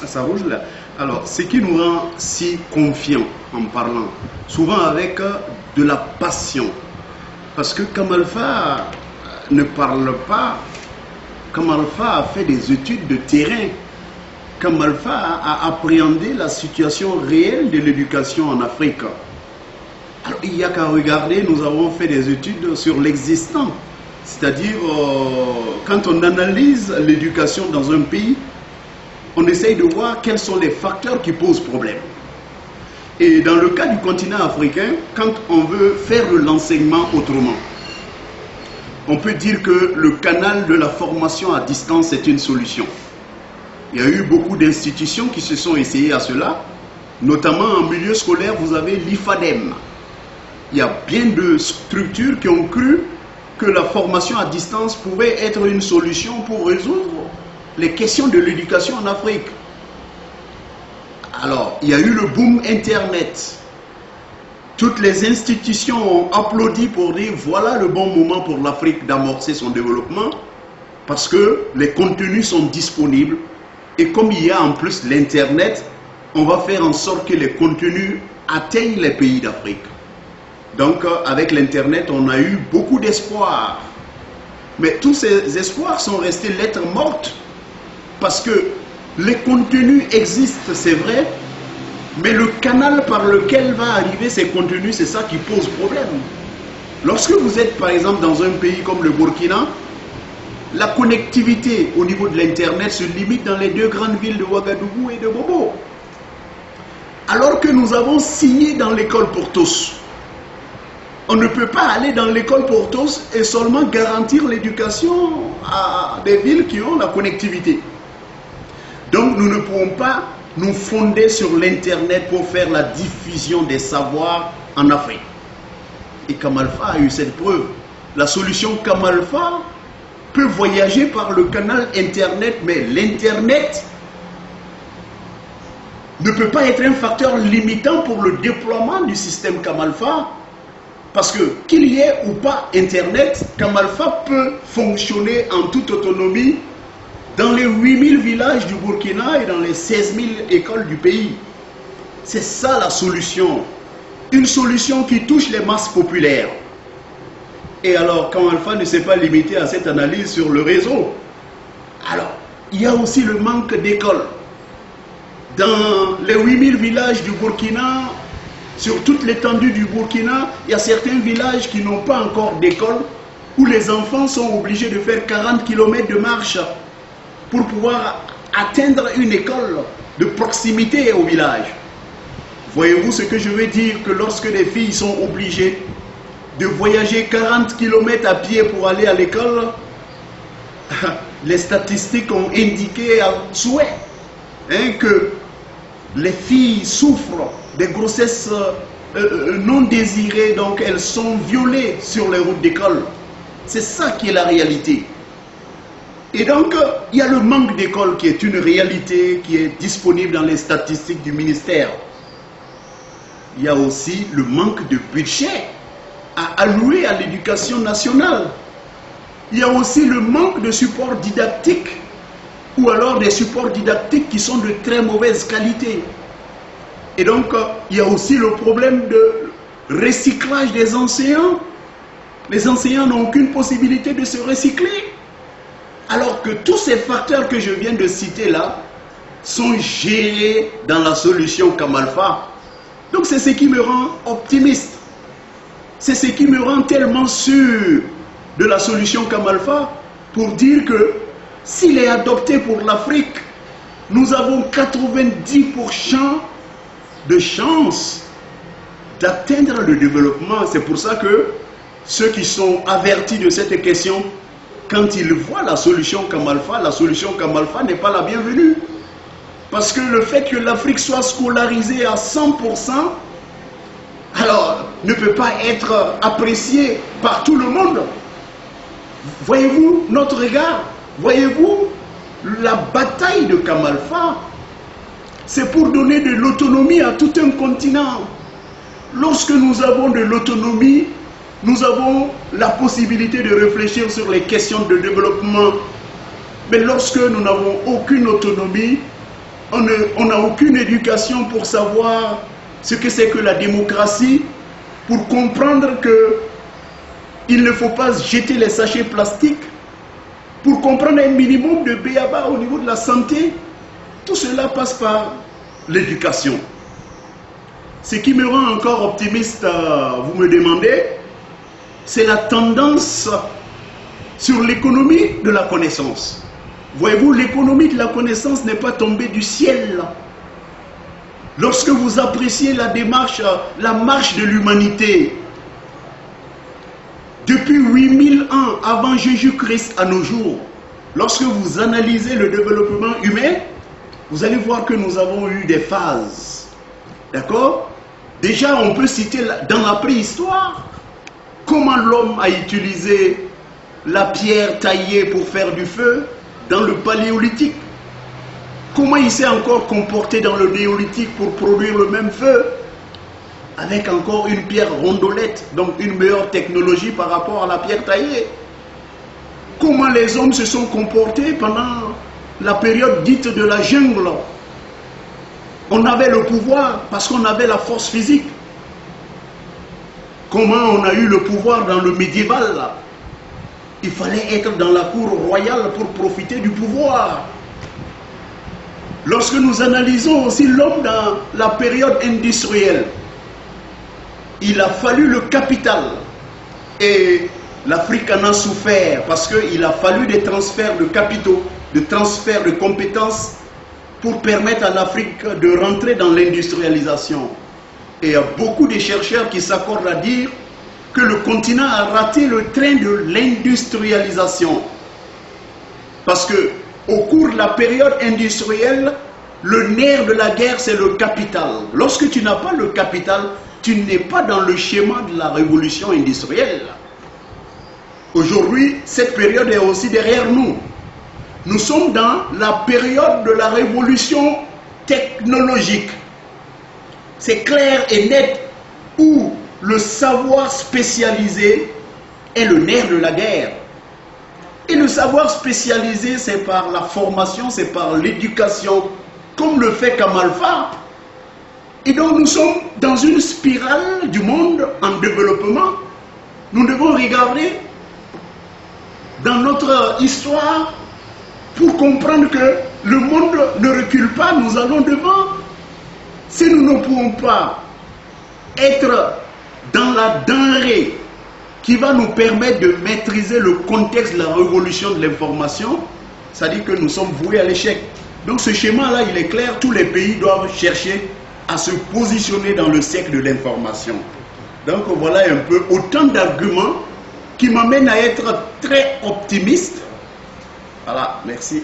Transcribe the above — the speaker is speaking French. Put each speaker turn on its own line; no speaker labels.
Ça rouge là. Alors, ce qui nous rend si confiants en parlant, souvent avec de la passion, parce que Kamalfa ne parle pas, Kamalfa a fait des études de terrain, Kamalfa a appréhendé la situation réelle de l'éducation en Afrique. Alors, il n'y a qu'à regarder, nous avons fait des études sur l'existant, c'est-à-dire quand on analyse l'éducation dans un pays, on essaye de voir quels sont les facteurs qui posent problème. Et dans le cas du continent africain, quand on veut faire de l'enseignement autrement, on peut dire que le canal de la formation à distance est une solution. Il y a eu beaucoup d'institutions qui se sont essayées à cela, notamment en milieu scolaire, vous avez l'IFADEM. Il y a bien de structures qui ont cru que la formation à distance pouvait être une solution pour résoudre les questions de l'éducation en Afrique. Alors, il y a eu le boom Internet. Toutes les institutions ont applaudi pour dire voilà le bon moment pour l'Afrique d'amorcer son développement parce que les contenus sont disponibles et comme il y a en plus l'Internet, on va faire en sorte que les contenus atteignent les pays d'Afrique. Donc, avec l'Internet, on a eu beaucoup d'espoir. Mais tous ces espoirs sont restés lettres mortes parce que les contenus existent, c'est vrai, mais le canal par lequel va arriver ces contenus, c'est ça qui pose problème. Lorsque vous êtes par exemple dans un pays comme le Burkina, la connectivité au niveau de l'Internet se limite dans les deux grandes villes de Ouagadougou et de Bobo. Alors que nous avons signé dans l'école pour tous. On ne peut pas aller dans l'école pour tous et seulement garantir l'éducation à des villes qui ont la connectivité. Donc nous ne pouvons pas nous fonder sur l'Internet pour faire la diffusion des savoirs en Afrique. Et Kamalfa a eu cette preuve. La solution Kamalfa peut voyager par le canal Internet, mais l'Internet ne peut pas être un facteur limitant pour le déploiement du système Kamalfa. Parce que qu'il y ait ou pas Internet, Kamalfa peut fonctionner en toute autonomie dans les 8000 villages du Burkina et dans les 16 000 écoles du pays. C'est ça la solution. Une solution qui touche les masses populaires. Et alors, Kamalfa ne s'est pas limité à cette analyse sur le réseau. Alors, il y a aussi le manque d'écoles. Dans les 8000 villages du Burkina, sur toute l'étendue du Burkina, il y a certains villages qui n'ont pas encore d'école, où les enfants sont obligés de faire 40 km de marche pour pouvoir atteindre une école de proximité au village. Voyez-vous ce que je veux dire, que lorsque les filles sont obligées de voyager 40 km à pied pour aller à l'école, les statistiques ont indiqué à souhait que les filles souffrent des grossesses non désirées, donc elles sont violées sur les routes d'école. C'est ça qui est la réalité. Et donc, il y a le manque d'école qui est une réalité qui est disponible dans les statistiques du ministère. Il y a aussi le manque de budget à allouer à l'éducation nationale. Il y a aussi le manque de support didactique ou alors des supports didactiques qui sont de très mauvaise qualité. Et donc, il y a aussi le problème de recyclage des enseignants. Les enseignants n'ont aucune possibilité de se recycler. Alors que tous ces facteurs que je viens de citer là sont gérés dans la solution Kamalfa. Donc c'est ce qui me rend optimiste. C'est ce qui me rend tellement sûr de la solution Kamalfa pour dire que s'il est adopté pour l'Afrique, nous avons 90% de chances d'atteindre le développement. C'est pour ça que ceux qui sont avertis de cette question, quand ils voient la solution Kamalfa n'est pas la bienvenue. Parce que le fait que l'Afrique soit scolarisée à 100%, alors ne peut pas être apprécié par tout le monde. Voyez-vous notre regard? Voyez-vous la bataille de Kamalfa? C'est pour donner de l'autonomie à tout un continent. Lorsque nous avons de l'autonomie, nous avons la possibilité de réfléchir sur les questions de développement. Mais lorsque nous n'avons aucune autonomie, on n'a aucune éducation pour savoir ce que c'est que la démocratie, pour comprendre que il ne faut pas jeter les sachets plastiques, pour comprendre un minimum de b.a.-ba au niveau de la santé. Tout cela passe par l'éducation. Ce qui me rend encore optimiste, vous me demandez, c'est la tendance sur l'économie de la connaissance. Voyez-vous, l'économie de la connaissance n'est pas tombée du ciel. Lorsque vous appréciez la démarche, la marche de l'humanité, depuis 8000 ans avant Jésus-Christ à nos jours, lorsque vous analysez le développement humain, vous allez voir que nous avons eu des phases. D'accord? Déjà, on peut citer dans la préhistoire, comment l'homme a utilisé la pierre taillée pour faire du feu dans le paléolithique. Comment il s'est encore comporté dans le néolithique pour produire le même feu, avec encore une pierre rondolette, donc une meilleure technologie par rapport à la pierre taillée. Comment les hommes se sont comportés pendant la période dite de la jungle. On avait le pouvoir parce qu'on avait la force physique. Comment on a eu le pouvoir dans le médiéval? Il fallait être dans la cour royale pour profiter du pouvoir. Lorsque nous analysons aussi l'homme dans la période industrielle, il a fallu le capital. Et l'Afrique en a souffert parce qu'il a fallu des transferts de capitaux, de transferts de compétences pour permettre à l'Afrique de rentrer dans l'industrialisation. Et il y a beaucoup de chercheurs qui s'accordent à dire que le continent a raté le train de l'industrialisation. Parce que au cours de la période industrielle, le nerf de la guerre, c'est le capital. Lorsque tu n'as pas le capital, tu n'es pas dans le schéma de la révolution industrielle. Aujourd'hui, cette période est aussi derrière nous. Nous sommes dans la période de la révolution technologique. C'est clair et net où le savoir spécialisé est le nerf de la guerre. Et le savoir spécialisé, c'est par la formation, c'est par l'éducation, comme le fait Kamalfa. Et donc nous sommes dans une spirale du monde en développement. Nous devons regarder dans notre histoire pour comprendre que le monde ne recule pas, nous allons devant. Si nous ne pouvons pas être dans la denrée qui va nous permettre de maîtriser le contexte de la révolution de l'information, ça dit que nous sommes voués à l'échec. Donc ce schéma-là, il est clair, tous les pays doivent chercher à se positionner dans le siècle de l'information. Donc voilà un peu autant d'arguments qui m'amènent à être très optimiste. Voilà, merci.